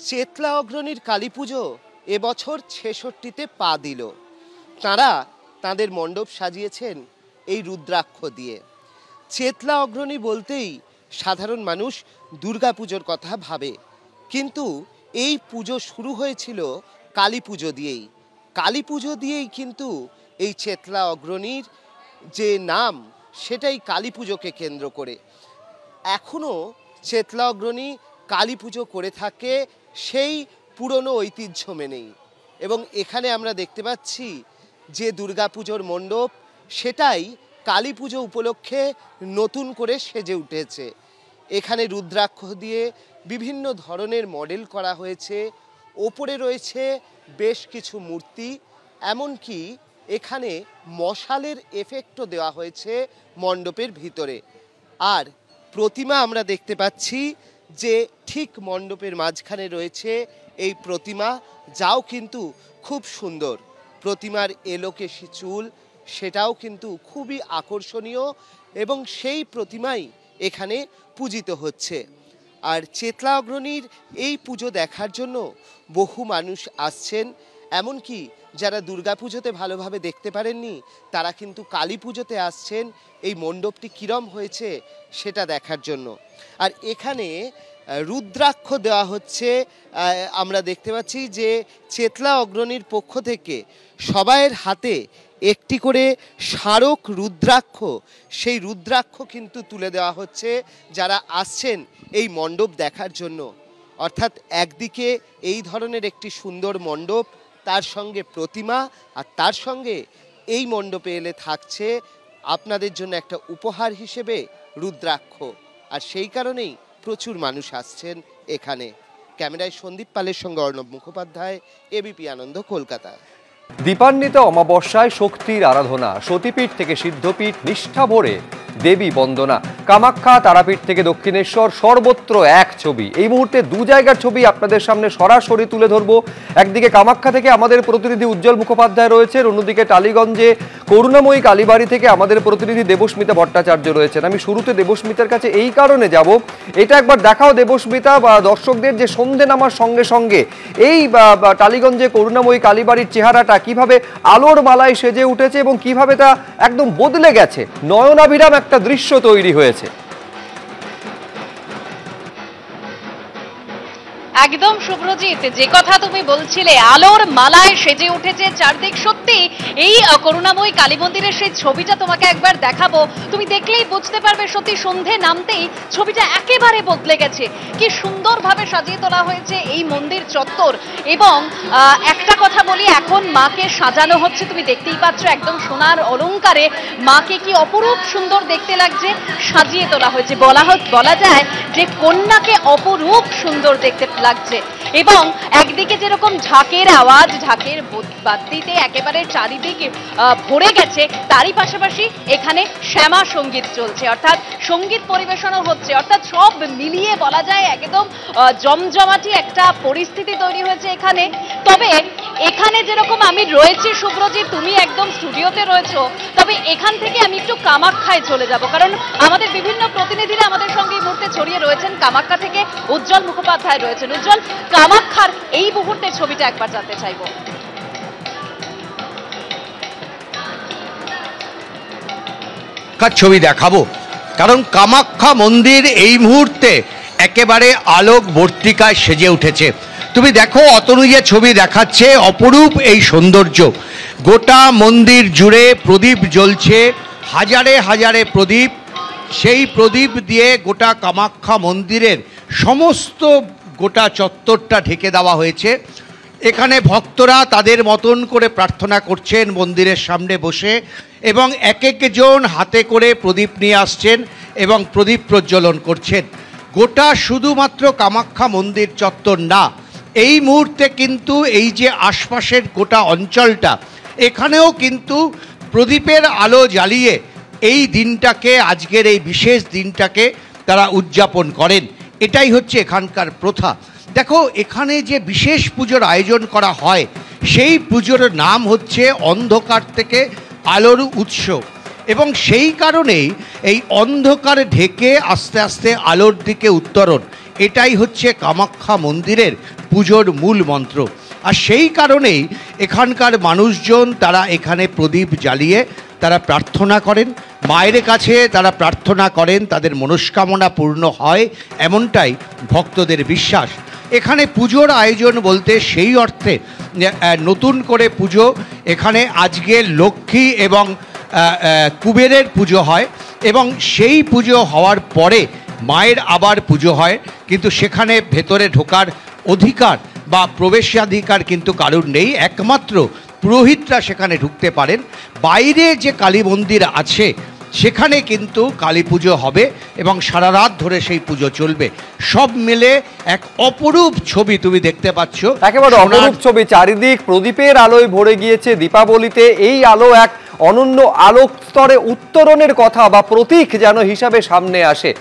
চেতলা অগ্রণীর কালী পুজো এবছর ৬৬তে পা দিল। তাঁরা তাঁদের মণ্ডপ সাজিয়েছেন এই রুদ্রাক্ষ দিয়ে। চেতলা অগ্রণী বলতেই সাধারণ মানুষ দুর্গা পুজোর কথা ভাবে, কিন্তু এই পুজো শুরু হয়েছিল কালী পুজো দিয়েই। কালী পুজো দিয়েই কিন্তু এই চেতলা অগ্রণীর যে নাম, সেটাই কালী পুজোকে কেন্দ্র করে। এখনও চেতলা অগ্রণী কালী পুজো করে থাকে সেই পুরনো ঐতিহ্য মেনেই। এবং এখানে আমরা দেখতে পাচ্ছি যে দুর্গা পুজোর মণ্ডপ, সেটাই কালী পুজো উপলক্ষে নতুন করে সেজে উঠেছে। এখানে রুদ্রাক্ষ দিয়ে বিভিন্ন ধরনের মডেল করা হয়েছে, ওপরে রয়েছে বেশ কিছু মূর্তি, এমনকি এখানে মশালের এফেক্টও দেওয়া হয়েছে মণ্ডপের ভিতরে। আর প্রতিমা আমরা দেখতে পাচ্ছি যে ঠিক মণ্ডপের মাঝখানে রয়েছে এই প্রতিমা, যাও কিন্তু খুব সুন্দর। প্রতিমার এলোকেশি চুল, সেটাও কিন্তু খুবই আকর্ষণীয়, এবং সেই প্রতিমাই এখানে পূজিত হচ্ছে। আর চেতলা অগ্রণীর এই পুজো দেখার জন্য বহু মানুষ আসছেন, এমনকি যারা দুর্গা পুজোতে ভালোভাবে দেখতে পারেননি, তারা কিন্তু কালী পুজোতে আসছেন এই মণ্ডপটি কীরম হয়েছে সেটা দেখার জন্য। আর এখানে রুদ্রাক্ষ দেওয়া হচ্ছে। আমরা দেখতে পাচ্ছি যে চেতলা অগ্রণীর পক্ষ থেকে সবাইয়ের হাতে একটি করে স্মারক রুদ্রাক্ষ, সেই রুদ্রাক্ষ কিন্তু তুলে দেওয়া হচ্ছে যারা আসছেন এই মণ্ডপ দেখার জন্য। অর্থাৎ একদিকে এই ধরনের একটি সুন্দর মণ্ডপ, তার সঙ্গে প্রতিমা, আর তার সঙ্গে এই মণ্ডপে এলে থাকছে আপনাদের জন্য একটা উপহার হিসেবে রুদ্রাক্ষ। আর সেই কারণেই প্রচুর মানুষ আসছেন এখানে। ক্যামেরায় সন্দীপ পালের সঙ্গে অর্ণব মুখোপাধ্যায়, এবিপি আনন্দ, কলকাতা। দীপান্বিত অমাবস্যায় শক্তির আরাধনা, সতীপীঠ থেকে সিদ্ধপীঠ, নিষ্ঠা ভরে দেবী বন্দনা। কামাখ্যা, তারাপীঠ থেকে দক্ষিণেশ্বর, সর্বত্র এক ছবি। এই মুহূর্তে দু জায়গার ছবি আপনাদের সামনে সরাসরি তুলে ধরবো। একদিকে কামাখ্যা থেকে আমাদের প্রতিনিধি উজ্জ্বল মুখোপাধ্যায় রয়েছেন, অন্যদিকে টালিগঞ্জে করুণাময়ী কালীবাড়ি থেকে আমাদের প্রতিনিধি দেবস্মিতা ভট্টাচার্য রয়েছেন। আমি শুরুতে দেবস্মিতার কাছে এই কারণে যাব, এটা একবার দেখাও দেবস্মিতা বা দর্শকদের যে সন্ধে নামার সঙ্গে সঙ্গে এই টালিগঞ্জে করুণাময়ী কালীবাড়ির চেহারাটা কিভাবে আলোর মালায় সেজে উঠেছে এবং কিভাবে তা একদম বদলে গেছে, নয়নাভিরাম একটা দৃশ্য তৈরি হয়েছে। একদম শুভ্রজিৎ, যে কথা তুমি বলছিলে, আলোর মালায় সেজে উঠেছে চারদিক। সত্যি এই করুণাময়ী কালী মন্দিরের সেই ছবিটা তোমাকে একবার দেখাবো, তুমি দেখলেই বুঝতে পারবে সত্যি সন্ধে নামতেই ছবিটা একেবারে বদলে গেছে। কি সুন্দরভাবে সাজিয়ে তোলা হয়েছে এই মন্দির চত্বর। এবং একটা কথা বলি, এখন মাকে সাজানো হচ্ছে, তুমি দেখতেই পাচ্ছ একদম সোনার অলংকারে মাকে কি অপরূপ সুন্দর দেখতে লাগছে, সাজিয়ে তোলা হয়েছে। বলা যায় যে কন্যাকে অপরূপ সুন্দর দেখতে লাগছে। এবং একদিকে যেরকম ঢাকের আওয়াজ, ঢাকের বাদ্যিতে একেবারে চারিদিকে ভরে গেছে, তারই পাশাপাশি এখানে শ্যামা সঙ্গীত চলছে, অর্থাৎ সঙ্গীত পরিবেশনও হচ্ছে। অর্থাৎ সব মিলিয়ে বলা যায় একদম জমজমাটি একটা পরিস্থিতি তৈরি হয়েছে এখানে। তবে এখানে যেরকম আমি রয়েছি শুভ্রজিৎ, তুমি একদম স্টুডিওতে রয়েছো, তবে এখান থেকে আমি একটু কামাখ্যায় চলে যাব, কারণ আমাদের বিভিন্ন প্রতিনিধিরা আমাদের সঙ্গে এই মুহূর্তে ছড়িয়ে রয়েছেন। কামাখ্যা থেকে উজ্জ্বল মুখোপাধ্যায় রয়েছেন। উজ্জ্বল, কামাখ্যার এই মুহূর্তের ছবিটা একবার জানতে চাইবো। ছবি দেখাবো, কারণ কামাখ্যা মন্দির এই মুহূর্তে একেবারে আলোক বর্তিকায় সেজে উঠেছে। তুমি দেখো, অতনু যে ছবি দেখাচ্ছে, অপরূপ এই সৌন্দর্য। গোটা মন্দির জুড়ে প্রদীপ জ্বলছে, হাজারে হাজারে প্রদীপ। সেই প্রদীপ দিয়ে গোটা কামাখ্যা মন্দিরের সমস্ত গোটা চত্বরটা ঢেকে দেওয়া হয়েছে। এখানে ভক্তরা তাদের মতন করে প্রার্থনা করছেন মন্দিরের সামনে বসে, এবং এক একজন হাতে করে প্রদীপ নিয়ে আসছেন এবং প্রদীপ প্রজ্বলন করছেন। গোটা শুধুমাত্র কামাখ্যা মন্দির চত্বর না, এই মুহূর্তে কিন্তু এই যে আশপাশের গোটা অঞ্চলটা, এখানেও কিন্তু প্রদীপের আলো জ্বালিয়ে এই দিনটাকে, আজকের এই বিশেষ দিনটাকে তারা উদযাপন করেন। এটাই হচ্ছে এখানকার প্রথা। দেখো, এখানে যে বিশেষ পুজোর আয়োজন করা হয়, সেই পুজোর নাম হচ্ছে অন্ধকার থেকে আলোর উৎস। এবং সেই কারণেই এই অন্ধকার ঢেকে আস্তে আস্তে আলোর দিকে উত্তরণ, এটাই হচ্ছে কামাখ্যা মন্দিরের পুজোর মূল মন্ত্র। আর সেই কারণেই এখানকার মানুষজন তারা এখানে প্রদীপ জ্বালিয়ে তারা প্রার্থনা করেন, মায়ের কাছে তারা প্রার্থনা করেন, তাদের মনস্কামনা পূর্ণ হয়, এমনটাই ভক্তদের বিশ্বাস। এখানে পুজোর আয়োজন বলতে সেই অর্থে নতুন করে পুজো, এখানে আজকে লক্ষ্মী এবং কুবেরের পুজো হয় এবং সেই পুজো হওয়ার পরে মায়ের আবার পুজো হয়, কিন্তু সেখানে ভেতরে ঢোকার অধিকার বা প্রবেশাধিকার কিন্তু কারুর নেই, একমাত্র পুরোহিতরা সেখানে ঢুকতে পারেন। বাইরে যে কালী মন্দির আছে সেখানে কিন্তু কালী পুজো হবে এবং সারা রাত ধরে সেই পুজো চলবে। সব মিলে এক অপরূপ ছবি তুমি দেখতে পাচ্ছ, একেবারে অপরূপ ছবি। চারিদিক প্রদীপের আলোয় ভরে গিয়েছে দীপাবলিতে। এই আলো এক অনন্য আলোক স্তরে উত্তরণের কথা বা প্রতীক যেন হিসাবে সামনে আসে।